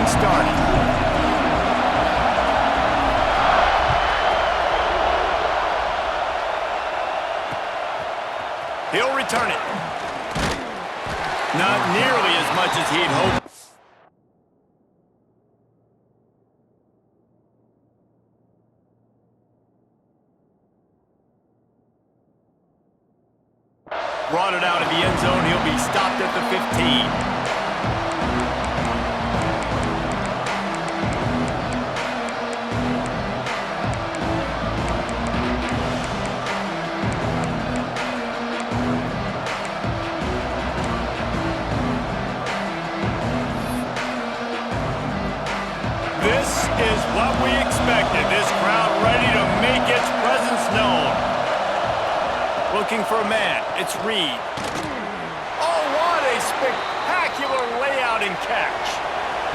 getting started. He'll return it. Not nearly as much as he'd hoped. Brought it out of the end zone. He'll be stopped at the 15. This is what we expected. This crowd ready to make its presence known. Looking for a man. It's Reed. Oh, what a spectacular layout and catch.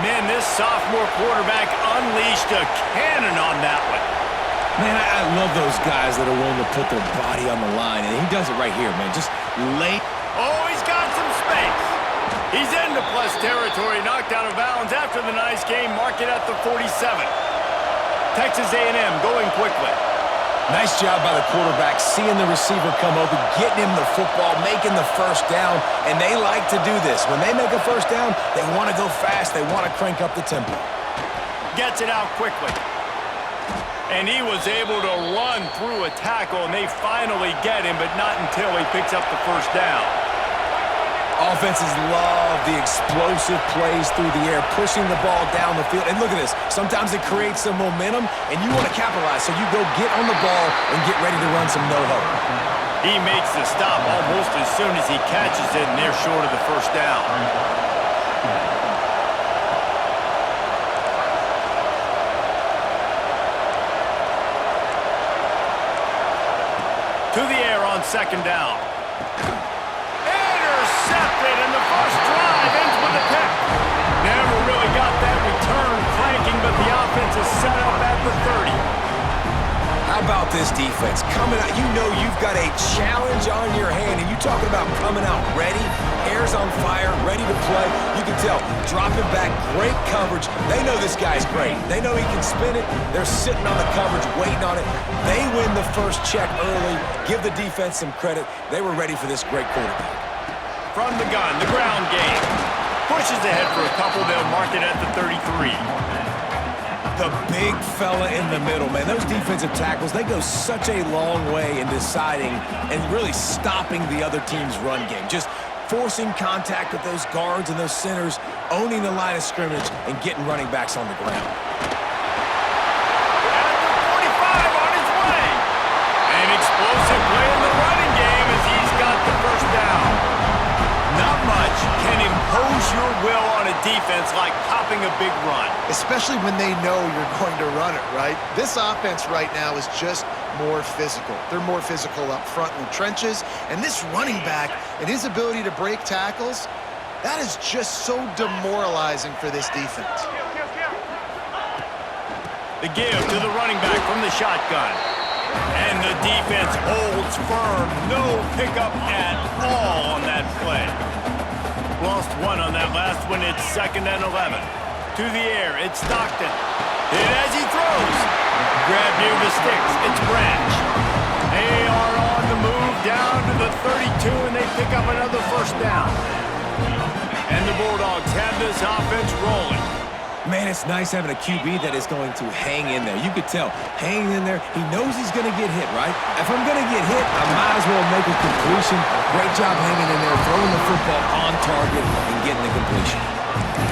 Man, this sophomore quarterback unleashed a cannon on that one. Man, I love those guys that are willing to put their body on the line, and he does it right here, man. Just lay. Oh, he's got some space. He's into plus territory, knocked out of bounds after the nice game, mark it at the 47. Texas A&M going quickly. Nice job by the quarterback, seeing the receiver come open, getting him the football, making the first down, and they like to do this. When they make a first down, they want to go fast, they want to crank up the tempo. Gets it out quickly. And he was able to run through a tackle, and they finally get him, but not until he picks up the first down. Offenses love the explosive plays through the air, pushing the ball down the field. And look at this. Sometimes it creates some momentum, and you want to capitalize. So you go get on the ball and get ready to run some no-huddle. He makes the stop almost as soon as he catches it, and they're short of the first down. To the air on second down. Intercepted, and the first drive ends with a pick. Never really got that return cranking, but the offense is set up at the 30. How about this defense? Coming out, you know you've got a challenge on your hand, and you talking about coming out ready, hair's on fire, ready to play. You can tell, dropping back, great coverage. They know this guy's great. They know he can spin it. They're sitting on the coverage, waiting on it. They win the first check early. Give the defense some credit. They were ready for this great quarterback. From the gun, the ground game. Pushes ahead for a couple. They'll mark it at the 33. The big fella in the middle, man. Those defensive tackles, they go such a long way in deciding and really stopping the other team's run game. Just forcing contact with those guards and those centers, owning the line of scrimmage, and getting running backs on the ground. At the 45 on his way. An explosive play in the running game as he's got the first down. Not much can impose your will on a defense like popping a big run. Especially when they know you're going to run it, right? This offense right now is just more physical. They're more physical up front in the trenches. And this running back and his ability to break tackles, that is just so demoralizing for this defense. The give to the running back from the shotgun. And the defense holds firm. No pickup at all on that play. Lost one on that last one. It's 2nd and 11. To the air, it's Stockton. Hit as he throws. Grab near the sticks. It's Branch. They are on the move down to the 32, and they pick up another first down. And the Bulldogs have this offense rolling. Man, it's nice having a QB that is going to hang in there. You could tell, hanging in there, he knows he's going to get hit, right? If I'm going to get hit, I might as well make a completion. Great job hanging in there, throwing the football on target and getting the completion.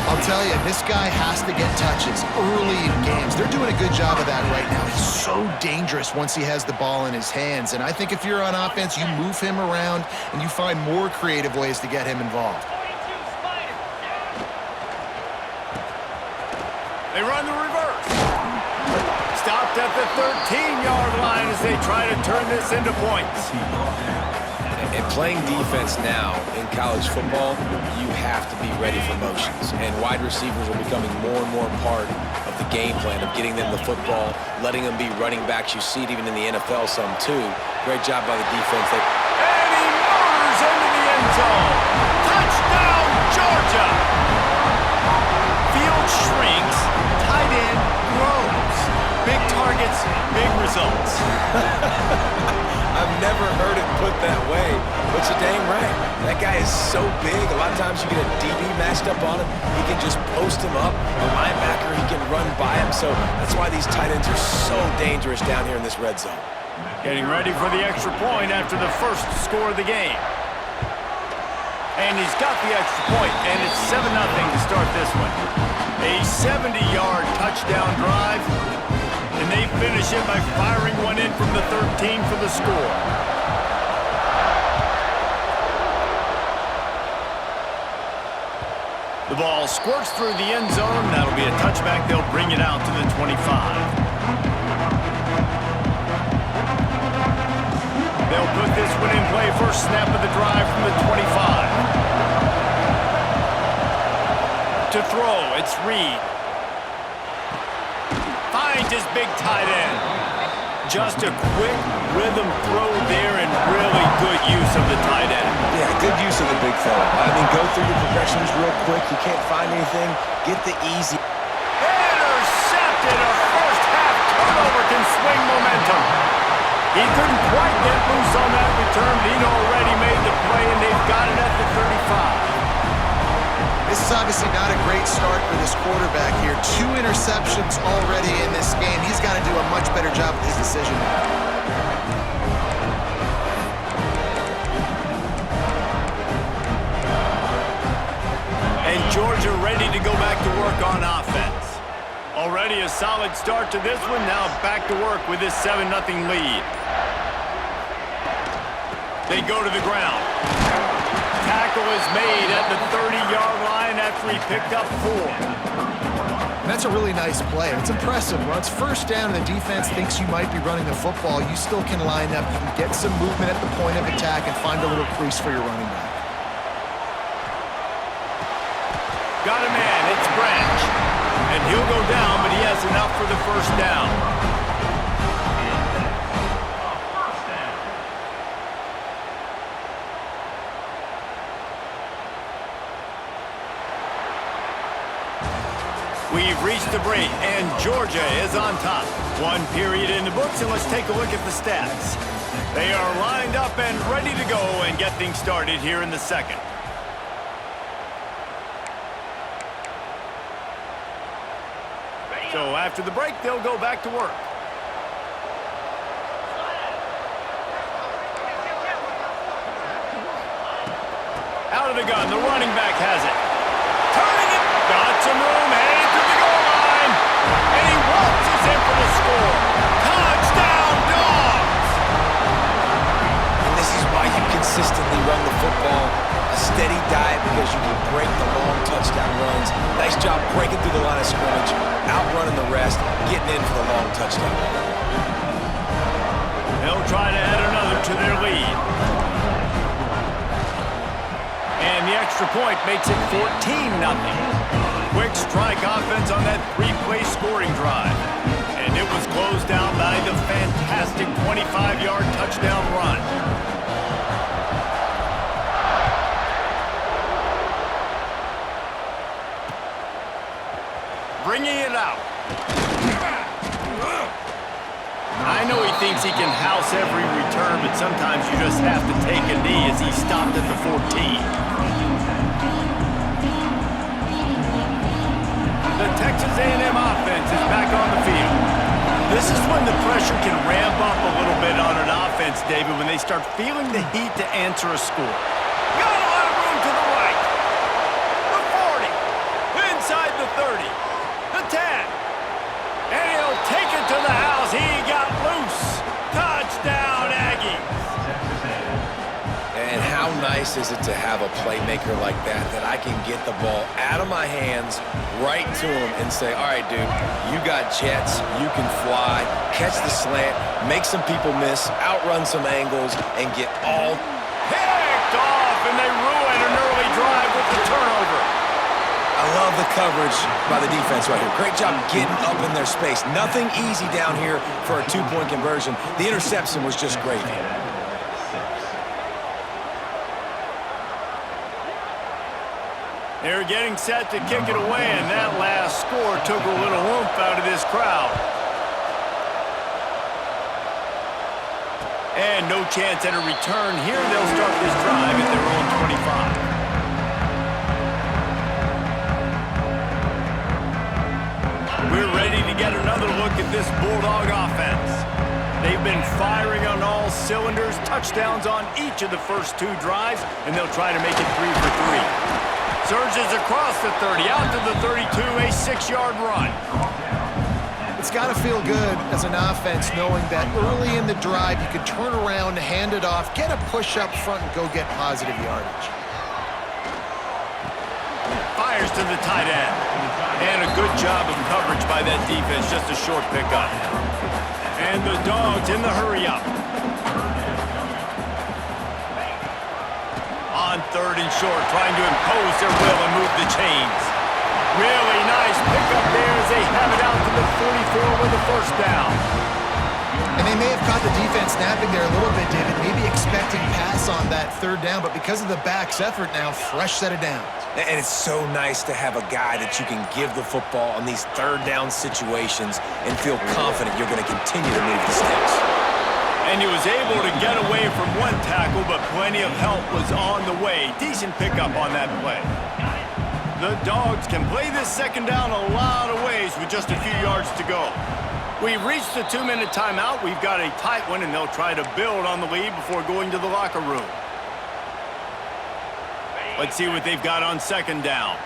I'll tell you, this guy has to get touches early in games. They're doing a good job of that right now. He's so dangerous once he has the ball in his hands. And I think if you're on offense, you move him around and you find more creative ways to get him involved. They run the reverse. Stopped at the 13-yard line as they try to turn this into points. And playing defense now in college football, you have to be ready for motions. And wide receivers are becoming more and more part of the game plan of getting them the football, letting them be running backs. You see it even in the NFL some too. Great job by the defense. And he murders into the end zone. Touchdown, Georgia! Field shrink targets, big results. I've never heard it put that way, but you're dang right. That guy is so big. A lot of times you get a DB matched up on him. He can just post him up. A linebacker, he can run by him. So that's why these tight ends are so dangerous down here in this red zone. Getting ready for the extra point after the first score of the game. And he's got the extra point, and it's 7-0 to start this one. A 70-yard touchdown drive, and they finish it by firing one in from the 13 for the score. The ball squirts through the end zone. That'll be a touchback. They'll bring it out to the 25. They'll put this one in play. First snap of the drive from the 25. To throw, it's Reed. Finds his big tight end. Just a quick rhythm throw there and really good use of the tight end. Yeah, good use of the big fella. I mean, go through your progressions real quick. You can't find anything. Get the easy. Intercepted. A first half turnover can swing momentum. He couldn't quite get loose on that return. He'd already made the play, and they've got it at the 35. This is obviously not a great start for this quarterback here. 2 interceptions already in this game. He's got to do a much better job with his decision making. And Georgia ready to go back to work on offense. Already a solid start to this one. Now back to work with this 7-0 lead. They go to the ground. Tackle is made at the 30-yard line after he picked up 4. That's a really nice play. It's impressive. Once first down and the defense thinks you might be running the football, you still can line up. You can get some movement at the point of attack and find a little crease for your running back. Got a man. It's Branch. And he'll go down, but he has enough for the first down. We've reached the break, and Georgia is on top. 1 period in the books, and let's take a look at the stats. They are lined up and ready to go and get things started here in the second. So after the break, they'll go back to work. Out of the gun, the running back has it. Turning it, got some room, headed to the goal line. And he waltzes in for the score. Touchdown, Dogs! And this is why you consistently run the football. A steady diet because you can break the long touchdown runs. Nice job breaking through the line of scrimmage, outrunning the rest, getting in for the long touchdown. They'll try to add another to their lead. And the extra point makes it 14-0. Quick strike offense on that 3-play scoring drive. And it was closed down by the fantastic 25-yard touchdown run. Bringing it out. I know he thinks he can house every return, but sometimes you just have to take a knee as he stopped at the 14. The Texas A&M offense is back on the field. This is when the pressure can ramp up a little bit on an offense, David, when they start feeling the heat to answer a score. Got a lot of room to the right. The 40. Inside the 30. The 10. And he'll take it to the house. He got loose. Touchdown, Aggies. And how nice is it to have a playmaker like that I can get the ball out of my hands, right to him, and say, all right, dude, you got jets, you can fly, catch the slant, make some people miss, outrun some angles, and get all picked off, and they ruin an early drive with the turnover. I love the coverage by the defense right here. Great job getting up in their space. Nothing easy down here for a 2-point conversion. The interception was just great. They're getting set to kick it away, and that last score took a little oomph out of this crowd. And no chance at a return here. They'll start this drive at their own 25. We're ready to get another look at this Bulldog offense. They've been firing on all cylinders, touchdowns on each of the first 2 drives, and they'll try to make it 3 for 3. Surges across the 30, out to the 32, a 6-yard run. It's got to feel good as an offense knowing that early in the drive you can turn around, hand it off, get a push up front, and go get positive yardage. Fires to the tight end. And a good job of coverage by that defense, just a short pickup. And the Dogs in the hurry-up. On 3rd and short, trying to impose their will and move the chains. Really nice pickup there as they have it out to the 44 with the first down. And they may have caught the defense napping there a little bit, David, maybe expecting pass on that 3rd down, but because of the back's effort now, fresh set of downs. And it's so nice to have a guy that you can give the football on these 3rd down situations and feel confident you're going to continue to move the sticks. And he was able to get away from one tackle, but plenty of help was on the way. Decent pickup on that play. The Dogs can play this 2nd down a lot of ways with just a few yards to go. We've reached the 2-minute timeout. We've got a tight one, and they'll try to build on the lead before going to the locker room. Let's see what they've got on 2nd down.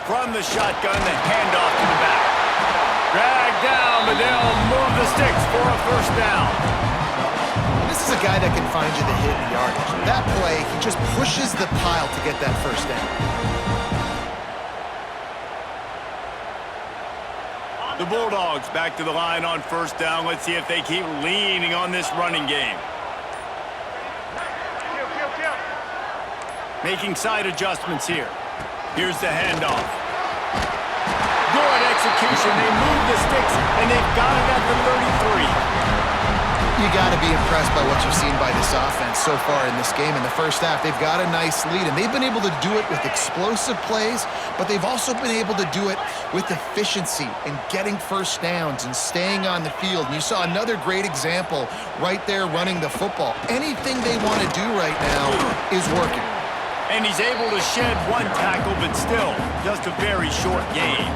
From the shotgun, the handoff to the back. Dragged down, but they'll move the sticks for a 1st down. This is a guy that can find you the hidden yardage. That play, he just pushes the pile to get that 1st down. The Bulldogs back to the line on 1st down. Let's see if they keep leaning on this running game. Making side adjustments here. Here's the handoff. Good execution. They move the sticks, and they've got it at the 33. You got to be impressed by what you've seen by this offense so far in this game. In the 1st half, they've got a nice lead, and they've been able to do it with explosive plays, but they've also been able to do it with efficiency and getting 1st downs and staying on the field. And you saw another great example right there running the football. Anything they want to do right now is working. And he's able to shed 1 tackle, but still just a very short game.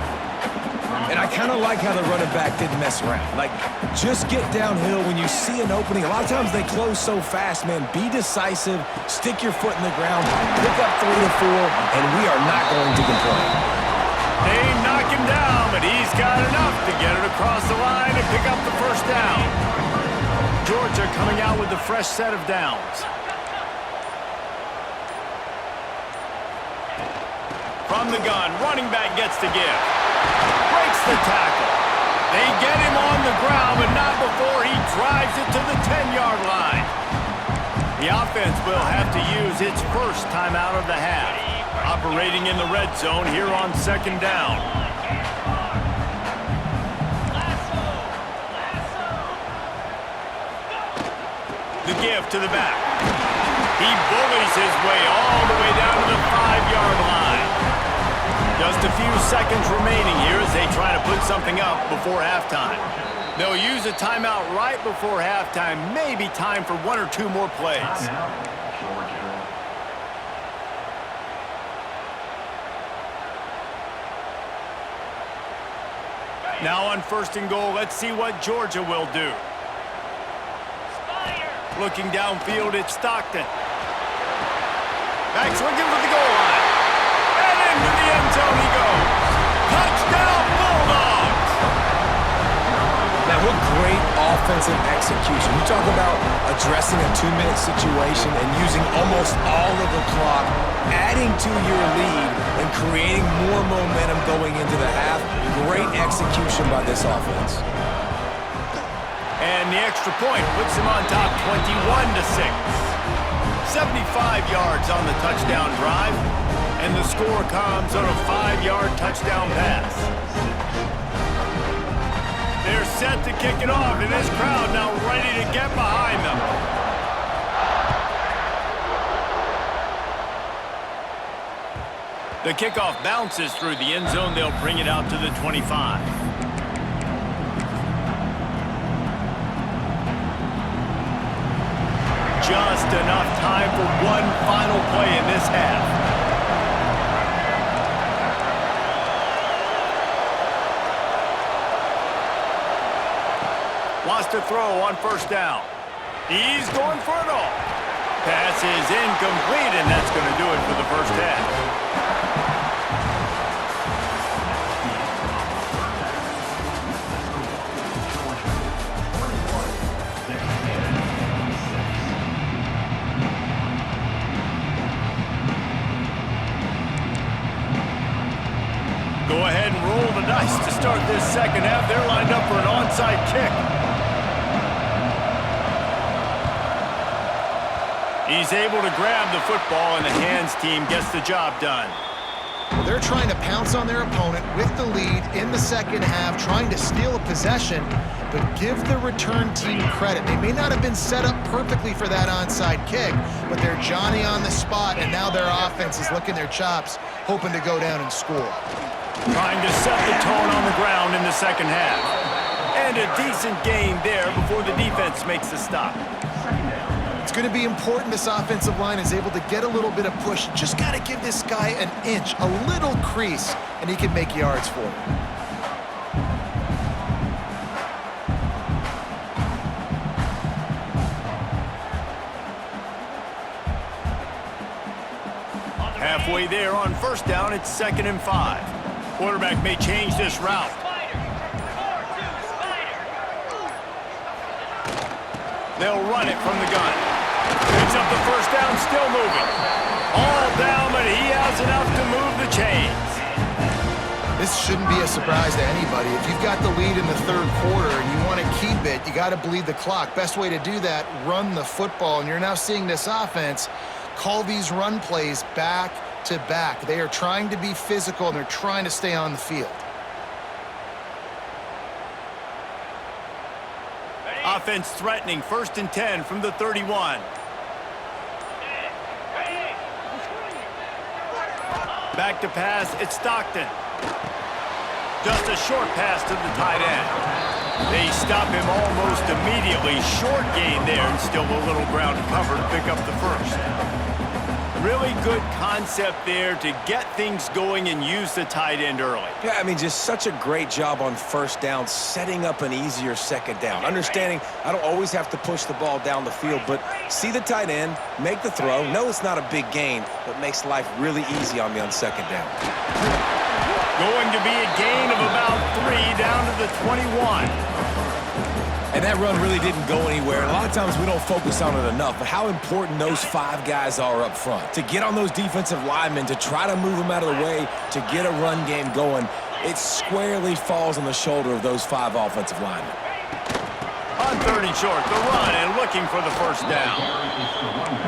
And I kind of like how the running back didn't mess around. Like, just get downhill when you see an opening. A lot of times they close so fast, man. Be decisive, stick your foot in the ground, pick up 3 or 4, and we are not going to complain. They knock him down, but he's got enough to get it across the line and pick up the 1st down. Georgia coming out with a fresh set of downs. From the gun, running back gets the give. Breaks the tackle. They get him on the ground, but not before he drives it to the 10-yard line. The offense will have to use its 1st timeout of the half. Operating in the red zone here on 2nd down. The give to the back. He bullies his way all the way down to the 5-yard line. Just a few seconds remaining here as they try to put something up before halftime. They'll use a timeout right before halftime. Maybe time for 1 or 2 more plays. Now on 1st and goal, let's see what Georgia will do. Looking downfield, it's Stockton. Back swinging for the goal line. And into the end zone he goes. Touchdown, Bulldogs! Now, what great offensive execution. You talk about addressing a 2-minute situation and using almost all of the clock, adding to your lead and creating more momentum going into the half. Great execution by this offense. And the extra point puts him on top 21-6. 75 yards on the touchdown drive, and the score comes on a 5-yard touchdown pass. They're set to kick it off, and this crowd now ready to get behind them. The kickoff bounces through the end zone. They'll bring it out to the 25. just enough time for one final play in this half. Wants to throw on first down. He's going for it all. Pass is incomplete, and that's going to do it for the first half. Go ahead and roll the dice to start this second half. They're lined up for an onside kick. He's able to grab the football, and the hands team gets the job done. They're trying to pounce on their opponent with the lead in the second half, trying to steal a possession, but give the return team credit. They may not have been set up perfectly for that onside kick, but they're Johnny on the spot, and now their offense is licking their chops, hoping to go down and score. Trying to set the tone on the ground in the second half. And a decent gain there before the defense makes the stop. It's going to be important this offensive line is able to get a little bit of push. Just got to give this guy an inch, a little crease, and he can make yards for it. Halfway there on first down, it's 2nd and 5. Quarterback may change this route. They'll run it from the gun. Picks up the first down, still moving. All down, but he has enough to move the chains. This shouldn't be a surprise to anybody. If you've got the lead in the third quarter and you want to keep it, you got to bleed the clock. Best way to do that, run the football. And you're now seeing this offense call these run plays back to back. They are trying to be physical, and they're trying to stay on the field. Offense threatening, 1st and 10 from the 31. Back to pass, it's Stockton. Just a short pass to the tight end. They stop him almost immediately. Short gain there, and still a little ground to cover to pick up the first. Really good concept there to get things going and use the tight end early. Yeah, I mean, just such a great job on first down, setting up an easier second down. Understanding I don't always have to push the ball down the field, but see the tight end, make the throw. Know it's not a big gain, but makes life really easy on me on second down. Going to be a gain of about 3 down to the 21. And that run really didn't go anywhere. And a lot of times we don't focus on it enough, but how important those 5 guys are up front. To get on those defensive linemen, to try to move them out of the way, to get a run game going, it squarely falls on the shoulder of those 5 offensive linemen. On 3rd and short, the run and looking for the first down.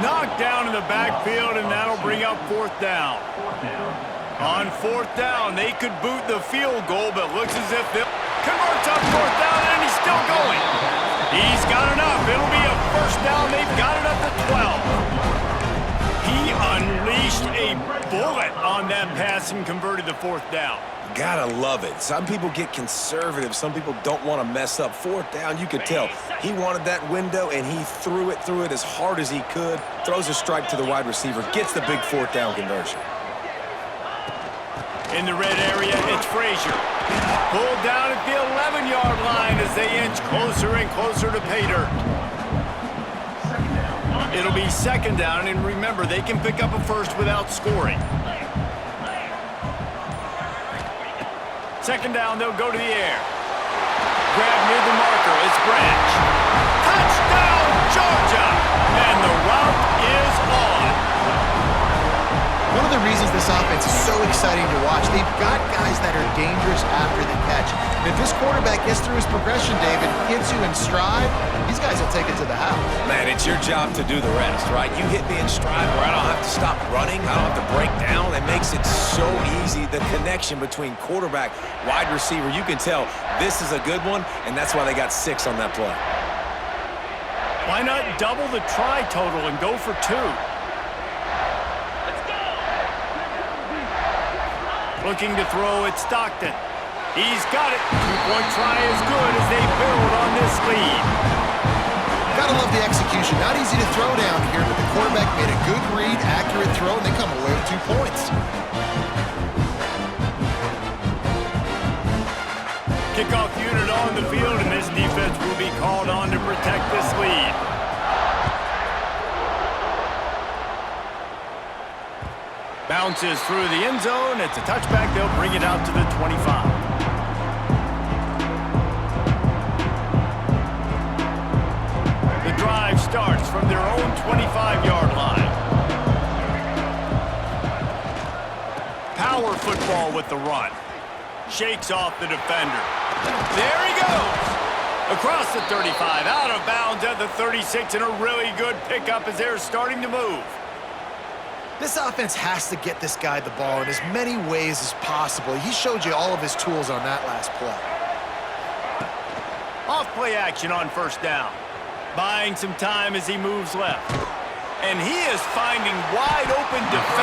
Knocked down in the backfield, and that'll bring up 4th down. On 4th down, they could boot the field goal, but looks as if they'll convert on 4th down, and he's still going. He's got enough. It'll be a first down. They've got it up to 12. He unleashed a bullet on that pass and converted the 4th down. Gotta love it. Some people get conservative. Some people don't want to mess up. 4th down, you could tell. He wanted that window, and he threw it as hard as he could. Throws a strike to the wide receiver. Gets the big 4th down conversion. In the red area, it's Frazier. Pulled down at the 11-yard line as they inch closer and closer to pay dirt. It'll be 2nd down, and remember, they can pick up a first without scoring. 2nd down, they'll go to the air. Grab near the marker, it's Branch. Touchdown, Georgia! And the route is on. One of the reasons this offense is so exciting to watch, they've got guys that are dangerous after the catch. And if this quarterback gets through his progression, David, hits you in stride, these guys will take it to the house. Man, it's your job to do the rest, right? You hit me in stride where I don't have to stop running. I don't have to break down. It makes it so easy. The connection between quarterback, wide receiver, you can tell this is a good one, and that's why they got 6 on that play. Why not double the try total and go for 2? Looking to throw at Stockton. He's got it. 2-point try is good as they build on this lead. Gotta love the execution. Not easy to throw down here, but the quarterback made a good read, accurate throw, and they come away with 2 points. Kickoff unit on the field, and this defense will be called on to protect this lead. Bounces through the end zone. It's a touchback. They'll bring it out to the 25. The drive starts from their own 25-yard line. Power football with the run. Shakes off the defender. There he goes. Across the 35, out of bounds at the 36, and a really good pickup as they're starting to move. This offense has to get this guy the ball in as many ways as possible. He showed you all of his tools on that last play. Off play action on first down. Buying some time as he moves left. And he is finding wide open defenders.